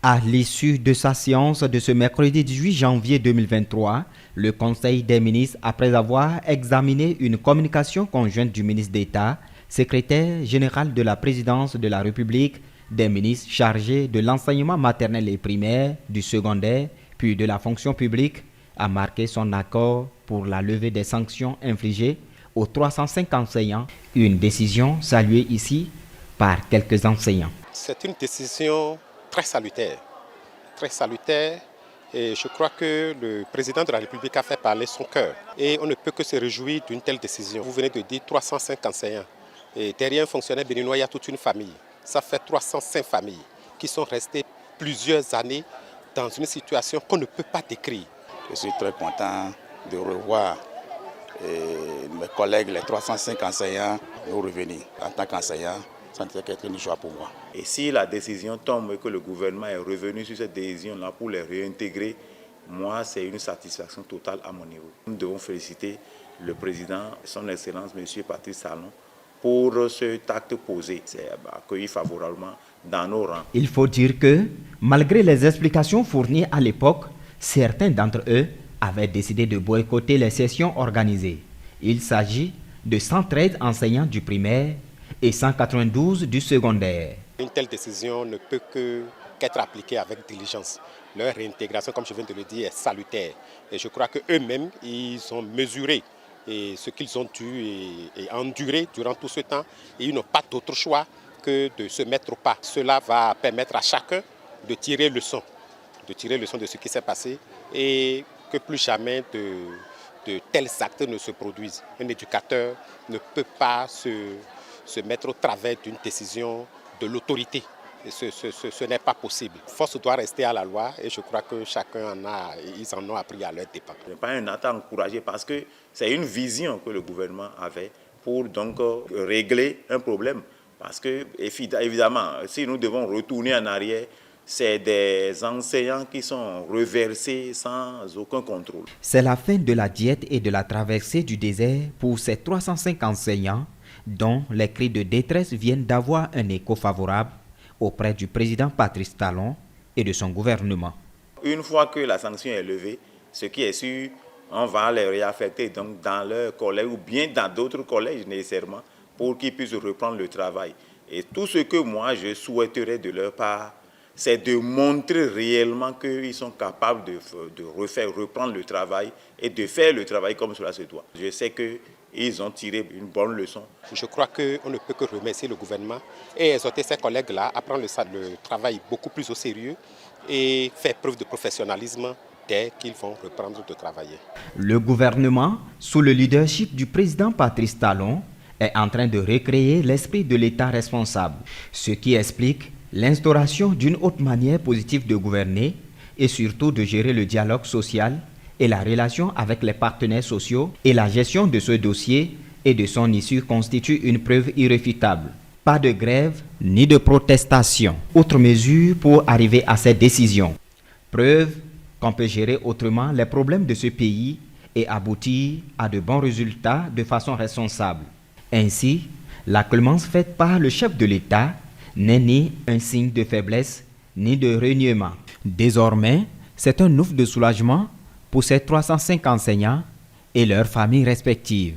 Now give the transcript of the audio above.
À l'issue de sa séance de ce mercredi 18 janvier 2023, le Conseil des ministres, après avoir examiné une communication conjointe du ministre d'État, secrétaire général de la présidence de la République, des ministres chargés de l'enseignement maternel et primaire, du secondaire, puis de la fonction publique, a marqué son accord pour la levée des sanctions infligées aux 305 enseignants, une décision saluée ici par quelques enseignants. C'est une décision très salutaire et je crois que le président de la République a fait parler son cœur et on ne peut que se réjouir d'une telle décision. Vous venez de dire 305 enseignants et derrière un fonctionnaire béninois, il y a toute une famille. Ça fait 305 familles qui sont restées plusieurs années dans une situation qu'on ne peut pas décrire. Je suis très content de revoir mes collègues, les 305 enseignants, nous revenir en tant qu'enseignants. Ça n'était qu'un choix pour moi. Et si la décision tombe et que le gouvernement est revenu sur cette décision-là pour les réintégrer, moi, c'est une satisfaction totale à mon niveau. Nous devons féliciter le président, son Excellence, M. Patrice Talon, pour cet acte posé. C'est accueilli favorablement dans nos rangs. Il faut dire que, malgré les explications fournies à l'époque, certains d'entre eux avaient décidé de boycotter les sessions organisées. Il s'agit de 113 enseignants du primaire et 192 du secondaire. Une telle décision ne peut qu'être appliquée avec diligence. Leur réintégration, comme je viens de le dire, est salutaire. Et je crois qu'eux-mêmes, ils ont mesuré ce qu'ils ont dû et enduré durant tout ce temps. Et ils n'ont pas d'autre choix que de se mettre au pas. Cela va permettre à chacun de tirer leçon de ce qui s'est passé et que plus jamais de tels actes ne se produisent. Un éducateur ne peut pas se mettre au travers d'une décision de l'autorité. Ce n'est pas possible. Force doit rester à la loi et je crois que ils en ont appris à leur dépens. Ce n'est pas un acte encouragé parce que c'est une vision que le gouvernement avait pour donc régler un problème. Parce que évidemment, si nous devons retourner en arrière, c'est des enseignants qui sont reversés sans aucun contrôle. C'est la fin de la diète et de la traversée du désert pour ces 305 enseignants dont les cris de détresse viennent d'avoir un écho favorable auprès du président Patrice Talon et de son gouvernement. Une fois que la sanction est levée, ce qui est sûr, on va les réaffecter donc dans leur collège ou bien dans d'autres collèges nécessairement pour qu'ils puissent reprendre le travail. Et tout ce que moi je souhaiterais de leur part, c'est de montrer réellement qu'ils sont capables de reprendre le travail et de faire le travail comme cela se doit. Je sais qu'ils ont tiré une bonne leçon. Je crois qu'on ne peut que remercier le gouvernement et exhorter ses collègues-là à prendre le travail beaucoup plus au sérieux et faire preuve de professionnalisme dès qu'ils vont reprendre de travailler. Le gouvernement, sous le leadership du président Patrice Talon, est en train de recréer l'esprit de l'État responsable, ce qui explique l'instauration d'une autre manière positive de gouverner et surtout de gérer le dialogue social et la relation avec les partenaires sociaux et la gestion de ce dossier et de son issue constitue une preuve irréfutable. Pas de grève ni de protestation. Autre mesure pour arriver à cette décision. Preuve qu'on peut gérer autrement les problèmes de ce pays et aboutir à de bons résultats de façon responsable. Ainsi, la clémence faite par le chef de l'État n'est ni un signe de faiblesse ni de reniement. Désormais, c'est un ouf de soulagement pour ces 305 enseignants et leurs familles respectives.